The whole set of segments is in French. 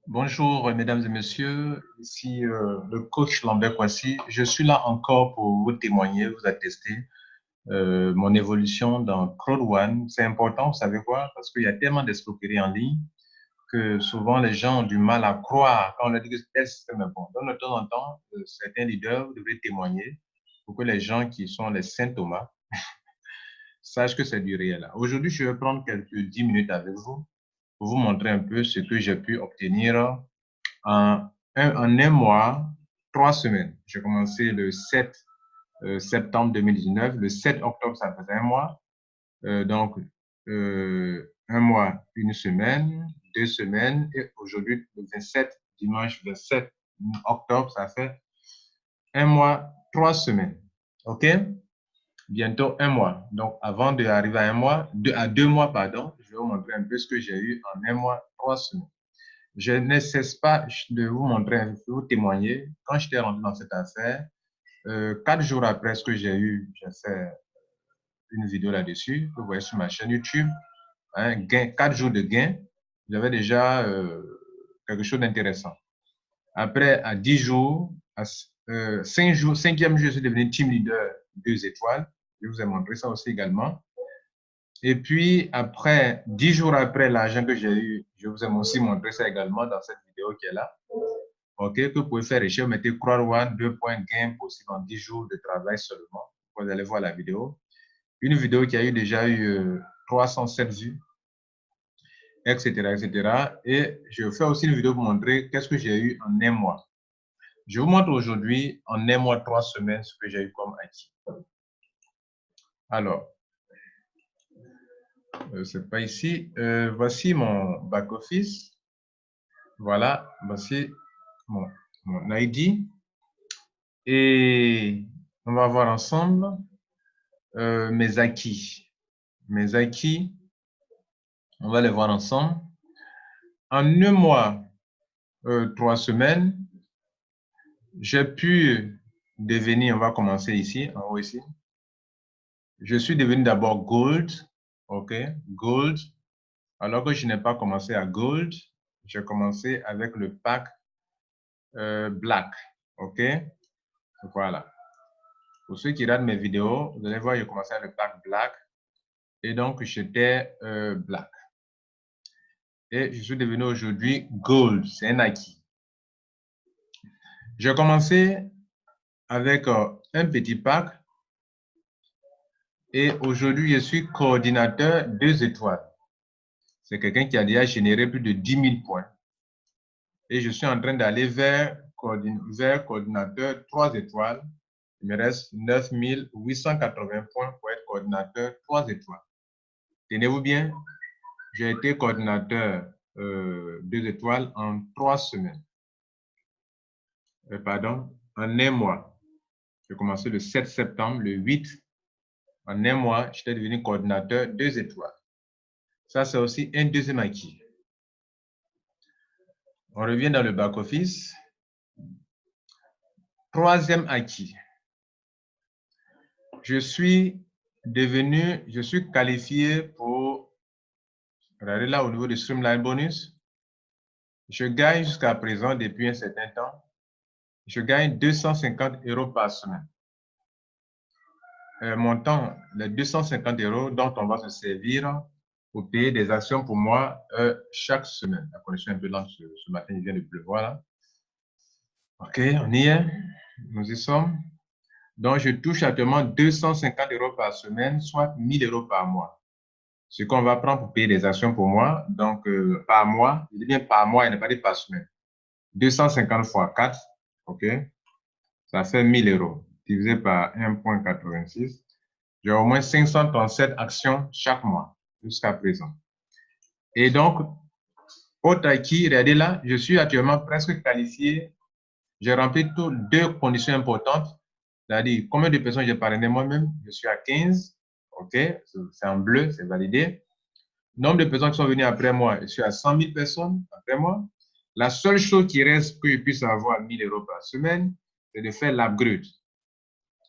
Bonjour, mesdames et messieurs. Ici le coach Lambert Kwasi. Je suis là encore pour vous témoigner, vous attester mon évolution dans Crowd One. C'est important, vous savez quoi? Parce qu'il y a tellement d'escroqueries en ligne que souvent les gens ont du mal à croire quand on leur dit que tel système est bon. Donc, de temps en temps, certains leaders devraient témoigner pour que les gens qui sont les saint Thomas sachent que c'est du réel. Aujourd'hui, je vais prendre quelques 10 minutes avec vous pour vous montrer un peu ce que j'ai pu obtenir en un mois, 3 semaines. J'ai commencé le 7 septembre 2019. Le 7 octobre, ça faisait un mois. Donc, un mois, une semaine, 2 semaines. Et aujourd'hui, le 27, dimanche 27 octobre, ça fait un mois, 3 semaines. OK? Bientôt un mois. Donc, avant d'arriver à un mois, à 2 mois, pardon, je vais vous montrer un peu ce que j'ai eu en un mois, 3 semaines. Je ne cesse pas de vous montrer, de vous témoigner. Quand j'étais rentré dans cette affaire, 4 jours après ce que j'ai eu, j'ai fait une vidéo là-dessus, que vous voyez sur ma chaîne YouTube. 4 jours de gain, j'avais déjà quelque chose d'intéressant. Après, à 10 jours, à 5 jours, 5e jour, je suis devenu team leader 2 étoiles. Je vous ai montré ça aussi également. Et puis, après, 10 jours après l'argent que j'ai eu, je vous ai aussi montré ça également dans cette vidéo qui est là. OK, que vous pouvez faire recherche, vous mettez Crowd 2 points gain possible en 10 jours de travail seulement. Vous allez voir la vidéo. Une vidéo qui a eu déjà eu 307 vues, etc., etc. Et je fais aussi une vidéo pour montrer qu'est-ce que j'ai eu en un mois. Je vous montre aujourd'hui, en un mois, 3 semaines, ce que j'ai eu comme acquis. Alors, c'est pas ici. Voici mon back-office. Voilà, voici mon ID. Et on va voir ensemble mes acquis. Mes acquis, on va les voir ensemble. En un mois, 3 semaines, j'ai pu devenir, on va commencer ici, en haut ici. Je suis devenu d'abord Gold, OK, Gold. Alors que je n'ai pas commencé à Gold, j'ai commencé avec le pack Black, OK. Voilà. Pour ceux qui regardent mes vidéos, vous allez voir, j'ai commencé avec le pack Black. Et donc, j'étais Black. Et je suis devenu aujourd'hui Gold, c'est un acquis. J'ai commencé avec un petit pack et aujourd'hui, je suis coordinateur 2 étoiles. C'est quelqu'un qui a déjà généré plus de 10 000 points. Et je suis en train d'aller vers coordinateur 3 étoiles. Il me reste 9 880 points pour être coordinateur 3 étoiles. Tenez-vous bien, j'ai été coordinateur 2 étoiles en 3 semaines. Pardon, en un mois. J'ai commencé le 7 septembre, le 8. En un mois, j'étais devenu coordinateur 2 étoiles. Ça, c'est aussi un deuxième acquis. On revient dans le back-office. Troisième acquis. Je suis qualifié pour, regardez là au niveau de Streamline Bonus. Je gagne jusqu'à présent, depuis un certain temps, je gagne 250 € par semaine. Montant, les 250 € dont on va se servir pour payer des actions pour moi chaque semaine. La connexion est un peu lente ce matin, il vient de pleuvoir là. OK, on y est. Nous y sommes. Donc, je touche actuellement 250 € par semaine, soit 1 000 € par mois. Ce qu'on va prendre pour payer des actions pour moi, donc par mois, je dis bien par mois, il n'est pas dit par semaine. 250 fois 4, OK, ça fait 1 000 € divisé par 1,86. J'ai au moins 537 actions chaque mois jusqu'à présent. Et donc, autre acquis, regardez là, je suis actuellement presque qualifié. J'ai rempli toutes 2 conditions importantes. C'est-à-dire, combien de personnes j'ai parrainé moi-même? Je suis à 15. OK, c'est en bleu, c'est validé. Nombre de personnes qui sont venues après moi, je suis à 100 000 personnes après moi. La seule chose qui reste que je puisse avoir 1 000 € par semaine, c'est de faire l'upgrade.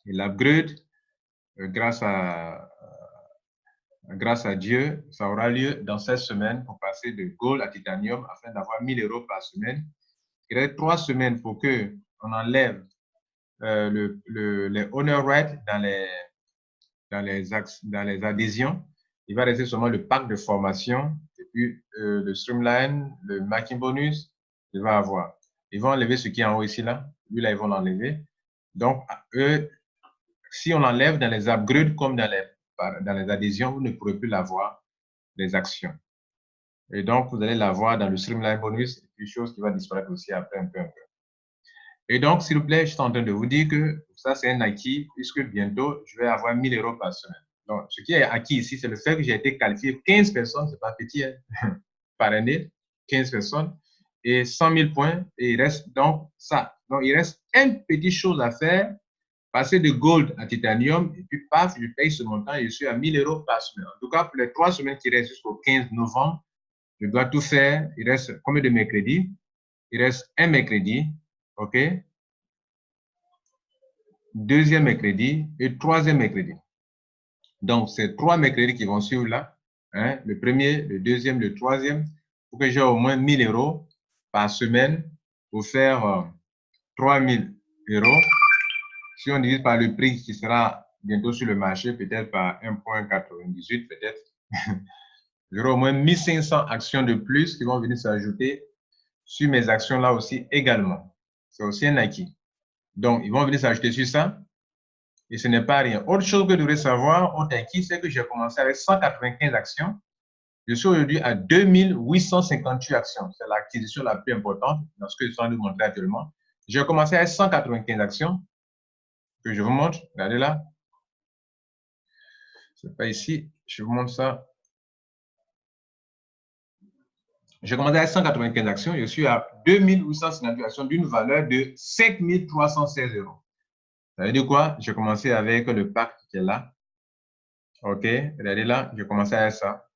Et l'upgrade, grâce à grâce à Dieu, ça aura lieu dans cette semaine pour passer de gold à titanium afin d'avoir 1 000 € par semaine. Il reste 3 semaines pour qu'on enlève les honor rates dans les adhésions. Il va rester seulement le pack de formation et puis le streamline, le marking bonus, il va avoir. Ils vont enlever ce qui est en haut ici, là. Lui, là, ils vont l'enlever. Donc, eux, si on l'enlève dans les upgrades comme dans les adhésions, vous ne pourrez plus l'avoir, les actions. Et donc, vous allez l'avoir dans le streamline bonus, et puis chose qui va disparaître aussi après un peu. Et donc, s'il vous plaît, je suis en train de vous dire que ça, c'est un acquis, puisque bientôt, je vais avoir 1 000 € par semaine. Donc, ce qui est acquis ici, c'est le fait que j'ai été qualifié 15 personnes, c'est pas petit, hein, par année, 15 personnes, et 100 000 points, et il reste donc ça. Donc, il reste une petite chose à faire, passer de gold à titanium, et puis paf, je paye ce montant et je suis à 1 000 € par semaine. En tout cas, pour les 3 semaines qui restent jusqu'au 15 novembre, je dois tout faire. Il reste combien de mercredis? Il reste un mercredi, OK? Deuxième mercredi et troisième mercredi. Donc, c'est 3 mercredis qui vont suivre là. Hein, le premier, le deuxième, le troisième, pour que j'ai au moins 1 000 € par semaine pour faire 3 000 €. Si on divise par le prix qui sera bientôt sur le marché, peut-être par 1,98, peut-être, j'aurai au moins 1 500 actions de plus qui vont venir s'ajouter sur mes actions là aussi également. C'est aussi un acquis. Donc, ils vont venir s'ajouter sur ça. Et ce n'est pas rien. Autre chose que vous devrez savoir, autre acquis, c'est que j'ai commencé avec 195 actions. Je suis aujourd'hui à 2858 actions. C'est l'acquisition la plus importante dans ce que je suis en train de vous montrer actuellement. J'ai commencé avec 195 actions que je vous montre. Regardez là. Ce n'est pas ici. Je vous montre ça. J'ai commencé avec 195 actions. Je suis à 2858 actions d'une valeur de 5 316 €. Ça veut dire quoi? J'ai commencé avec le pack qui est là. OK, regardez là, j'ai commencé avec ça.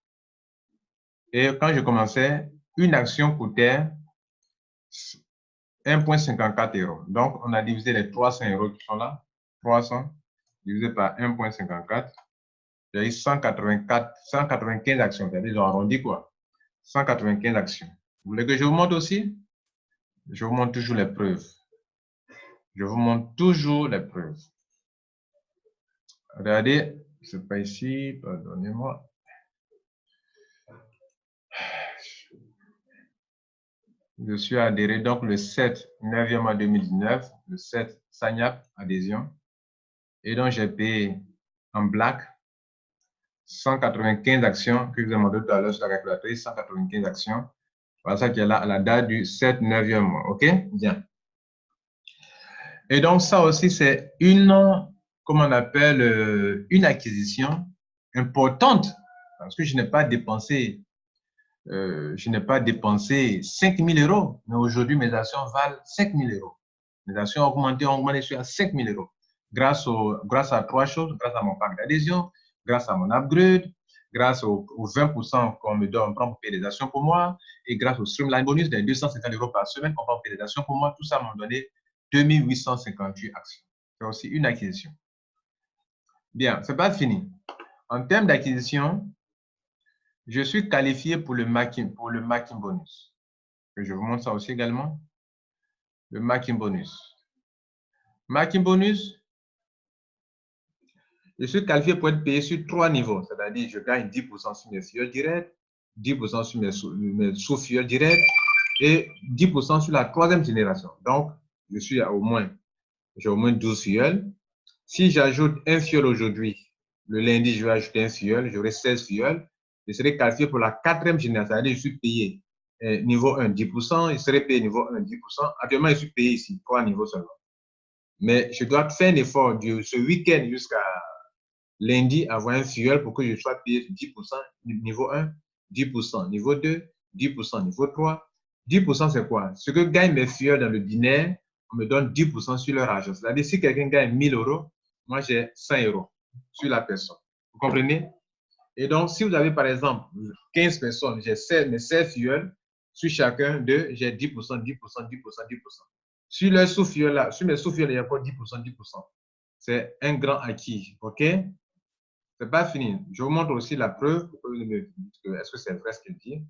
Et quand je commençais, une action coûtait 1,54 €. Donc, on a divisé les 300 € qui sont là. 300 divisé par 1,54. J'ai eu 195 actions. C'est-à-dire, ils ont arrondi quoi? 195 actions. Vous voulez que je vous montre aussi? Je vous montre toujours les preuves. Je vous montre toujours les preuves. Regardez, c'est pas ici, pardonnez-moi. Je suis adhéré donc le 7 9e en 2019, le 7 Sagnap adhésion. Et donc j'ai payé en black 195 actions que je vous ai montré tout à l'heure sur la calculatrice, 195 actions. Voilà ça qui est là à la date du 7 9e mois. OK? Bien. Et donc ça aussi c'est une, comment on appelle, une acquisition importante parce que je n'ai pas dépensé 5 000 €, mais aujourd'hui, mes actions valent 5 000 €. Mes actions ont augmenté, je suis à 5 000 € grâce à 3 choses, grâce à mon pack d'adhésion, grâce à mon upgrade, grâce aux 20% qu'on me donne, on prend pour payer des actions pour moi, et grâce au streamline bonus des 250 € par semaine qu'on prend pour payer des actions pour moi. Tout ça m'a donné 2858 actions. C'est aussi une acquisition. Bien, ce n'est pas fini. En termes d'acquisition, je suis qualifié pour le marking bonus. Je vous montre ça aussi également. Le marking bonus. Marking bonus, je suis qualifié pour être payé sur 3 niveaux. C'est-à-dire, je gagne 10% sur mes fuels directs, 10% sur mes sous-fuels directs et 10% sur la 3e génération. Donc, je suis j'ai au moins 12 fuels. Si j'ajoute un fuel aujourd'hui, le lundi, je vais ajouter un fuel, j'aurai 16 fuels. Je serai qualifié pour la 4e génération. C'est-à-dire, je suis payé niveau 1, 10%, je serai payé niveau 1, 10%. Actuellement, je suis payé ici, 3 niveaux seulement. Mais je dois faire un effort de ce week-end jusqu'à lundi, avoir un fuel pour que je sois payé 10%, niveau 1, 10%, niveau 2, 10%, niveau 3. 10%, c'est quoi? Ce que gagnent mes fuels dans le binaire, on me donne 10% sur leur argent. C'est-à-dire, si quelqu'un gagne 1 000 €, moi, j'ai 100 € sur la personne. Vous comprenez? Et donc, si vous avez, par exemple, 15 personnes, j'ai mes 16 fuels, sur chacun d'eux, j'ai 10%, 10%, 10%, 10%. Sur les sous-fuels là, sur mes sous-fuels, il y a encore 10%, 10%. C'est un grand acquis, OK? C'est pas fini. Je vous montre aussi la preuve pour que vous me dites est-ce que c'est vrai ce qu'il dit.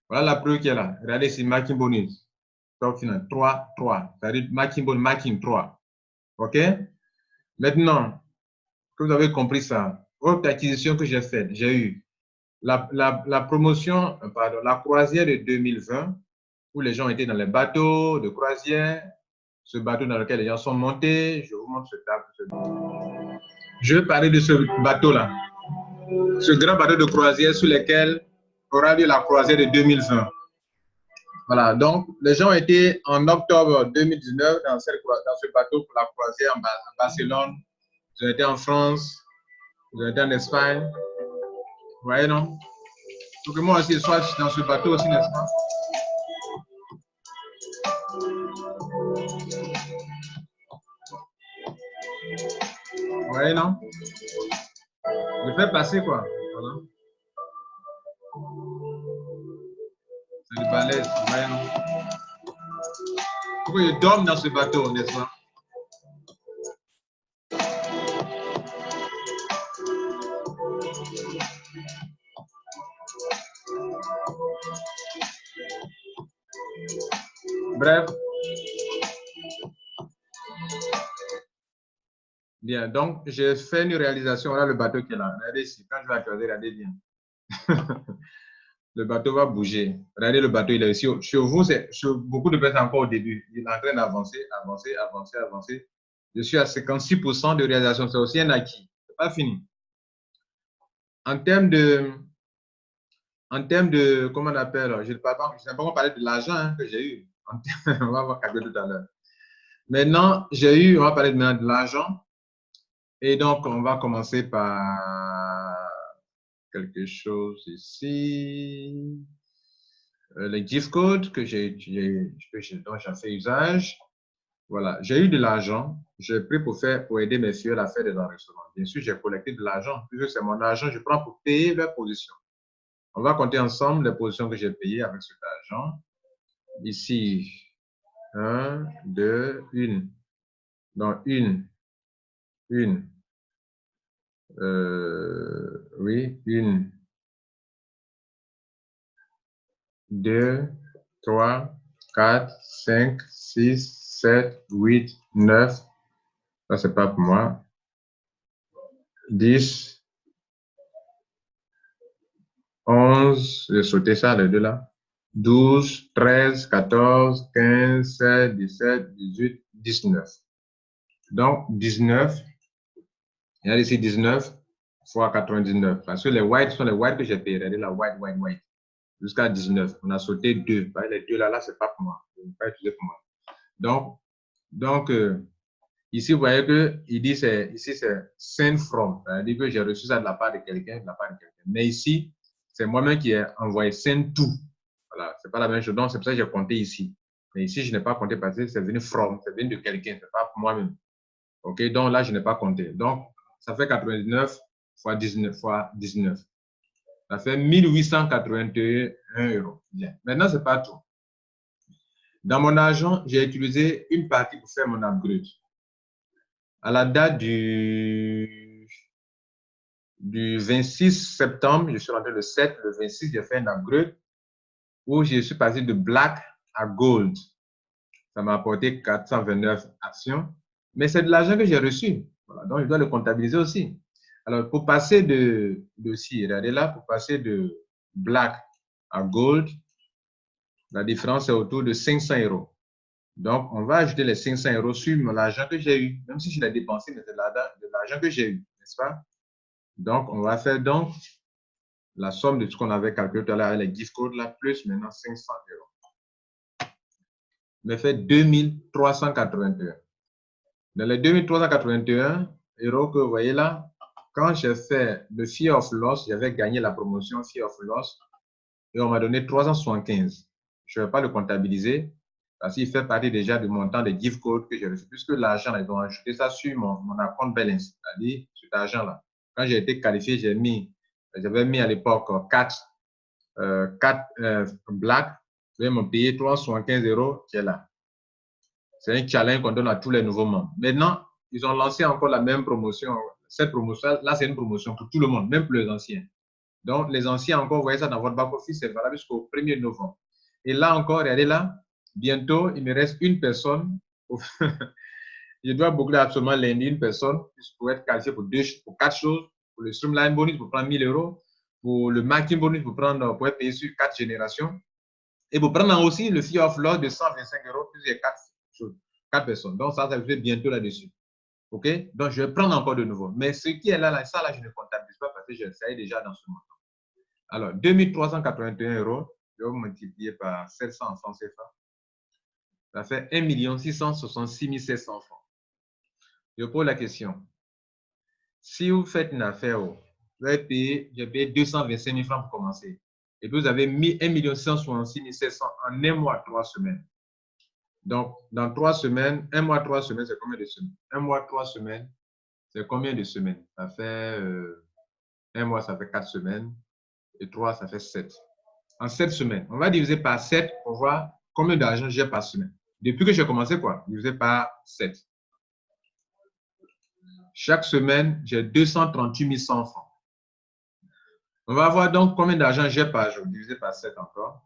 Voilà la preuve qui est là. Regardez ici, marking bonus. Top final, 3, 3. C'est-à-dire marking bonus, marking 3. OK? Maintenant que vous avez compris ça, autre acquisition que j'ai faite, j'ai eu la promotion, pardon, la croisière de 2020, où les gens étaient dans les bateaux de croisière, ce bateau dans lequel les gens sont montés. Je vous montre ce tableau. Je vais parler de ce bateau-là, ce grand bateau de croisière sur lequel aura lieu la croisière de 2020. Voilà, donc les gens étaient en octobre 2019 dans ce bateau pour la croisière en Barcelone. Ils ont été en France, ils ont été en Espagne. Vous voyez, non? Pour que moi aussi, je sois dans ce bateau aussi, n'est-ce pas? Vous voyez, non? Je fais passer, quoi. Voilà. C'est du balèze, vous voyez, non? Pour que je dorme dans ce bateau, n'est-ce pas? Bref. Bien, donc j'ai fait une réalisation. Voilà le bateau qui est là. Regardez ici. Quand je vais accueillir, regardez bien. Le bateau va bouger. Regardez le bateau, il est ici. Sur vous, sur beaucoup de personnes encore au début. Il est en train d'avancer, avancer, avancer, avancer. Je suis à 56% de réalisation. C'est aussi un acquis. Ce n'est pas fini. En termes de, comment on appelle, je ne sais pas comment parler de l'argent hein, que j'ai eu. On va voir calculer tout à l'heure. Maintenant, on va parler maintenant de l'argent. Et donc, on va commencer par quelque chose ici. Les gift codes dont j'en fais usage. Voilà, j'ai eu de l'argent. J'ai pris pour aider mes filles à faire des enregistrements. Bien sûr, j'ai collecté de l'argent. Puisque c'est mon argent, je prends pour payer leur position. On va compter ensemble les positions que j'ai payées avec cet argent. Ici, 1, 2, 1. Donc, une. Oui, 1, 2, 3, 4, 5, 6, 7, 8, 9. Ça, c'est pas pour moi. 10, 11, j'ai sauté ça, les deux là. 12, 13, 14, 15, 16, 17, 18, 19. Donc, 19, il y a ici 19 fois 99. Parce que les whites sont les whites que j'ai payés. Regardez la white. Jusqu'à 19. On a sauté 2. Les deux là, c'est pas pour moi. Je ne vais pas utiliser pour moi. Donc ici, vous voyez qu'il dit ici, c'est send from. C'est-à-dire que j'ai reçu ça de la part de quelqu'un, Mais ici, c'est moi-même qui ai envoyé send to. Voilà, c'est pas la même chose. Donc, c'est pour ça que j'ai compté ici. Mais ici, je n'ai pas compté parce que c'est venu from, c'est venu de quelqu'un, c'est pas pour moi-même. OK, donc là, je n'ai pas compté. Donc, ça fait 99 fois 19 fois 19. Ça fait 1881 €. Bien. Maintenant, c'est pas tout. Dans mon argent, j'ai utilisé une partie pour faire mon upgrade. À la date du 26 septembre, je suis rentré le 7, le 26, j'ai fait un upgrade où je suis passé de black à gold. Ça m'a apporté 429 actions, mais c'est de l'argent que j'ai reçu. Voilà, donc, je dois le comptabiliser aussi. Alors, pour passer regardez là, pour passer de black à gold, la différence est autour de 500 €. Donc, on va ajouter les 500 € sur l'argent que j'ai eu, même si je l'ai dépensé, mais c'est de l'argent que j'ai eu, n'est-ce pas? Donc, on va faire donc la somme de ce qu'on avait calculé tout à l'heure, les gift codes là, plus maintenant 500 €. Me fait 2381. Dans les 2381 € que vous voyez là, quand j'ai fait le Fear of Loss, j'avais gagné la promotion Fear of Loss et on m'a donné 375. Je ne vais pas le comptabiliser parce qu'il fait partie déjà du montant des gift codes que j'ai reçu, puisque l'argent, ils ont ajouté ça sur mon account balance, c'est-à-dire cet argent-là. Quand j'ai été qualifié, j'avais mis à l'époque 4 black, ils m'ont payé 375 € qui est là. C'est un challenge qu'on donne à tous les nouveaux membres. Maintenant, ils ont lancé encore la même promotion. cette promotion-là, c'est une promotion pour tout le monde, même pour les anciens. Donc, les anciens encore, vous voyez ça dans votre back-office, c'est valable jusqu'au 1er novembre. Et là encore, regardez là, bientôt, il me reste une personne. Je dois boucler absolument lundi une personne pour être qualifié pour 4 choses. Pour le streamline bonus, pour prendre 1 000 euros. Pour le marketing bonus, pour être payé sur 4 générations. Et pour prendre aussi le fee of loss de 125 euros, plus les 4 choses, 4 personnes. Donc, ça fait bientôt là-dessus. OK? Donc, je vais prendre encore de nouveau. Mais ce qui est là, ça, là, je ne comptabilise pas parce que je le sais déjà dans ce montant. Alors, 2381 euros, je vais multiplier par 700 en francs CFA. Ça fait 1 666 700 francs. Je pose la question. Si vous faites une affaire, vous avez payé, j'ai payé 225 000 francs pour commencer. Et puis, vous avez mis 1 166 700 en 1 mois, 3 semaines. Donc, dans 3 semaines, 1 mois, 3 semaines, c'est combien de semaines? 1 mois, 3 semaines, c'est combien de semaines? Ça fait 1 mois, ça fait 4 semaines. Et 3, ça fait 7. En 7 semaines, on va diviser par 7 pour voir combien d'argent j'ai par semaine. Depuis que j'ai commencé, quoi, diviser par 7. Chaque semaine, j'ai 238 100 francs. On va voir donc combien d'argent j'ai par jour, divisé par 7 encore.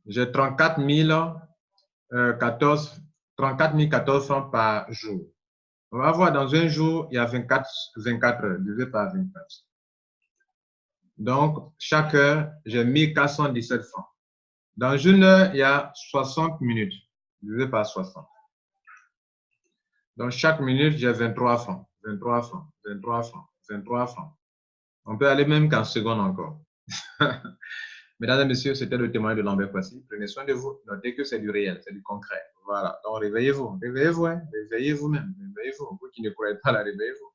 J'ai 34 014 francs par jour. On va voir dans un jour, il y a 24 heures, divisé par 24. Donc, chaque heure, j'ai 1417 francs. Dans une heure, il y a 60 minutes, divisé par 60. Donc, chaque minute, j'ai 23 francs, 23 francs, 23 francs, 23 francs. On peut aller même qu'en seconde encore. Mesdames et messieurs, c'était le témoignage de Lambert Kwasi. Prenez soin de vous. Notez que c'est du réel, c'est du concret. Voilà. Donc, réveillez-vous. Réveillez-vous, hein. Réveillez-vous même. Réveillez-vous. Vous qui ne croyez pas là, réveillez-vous.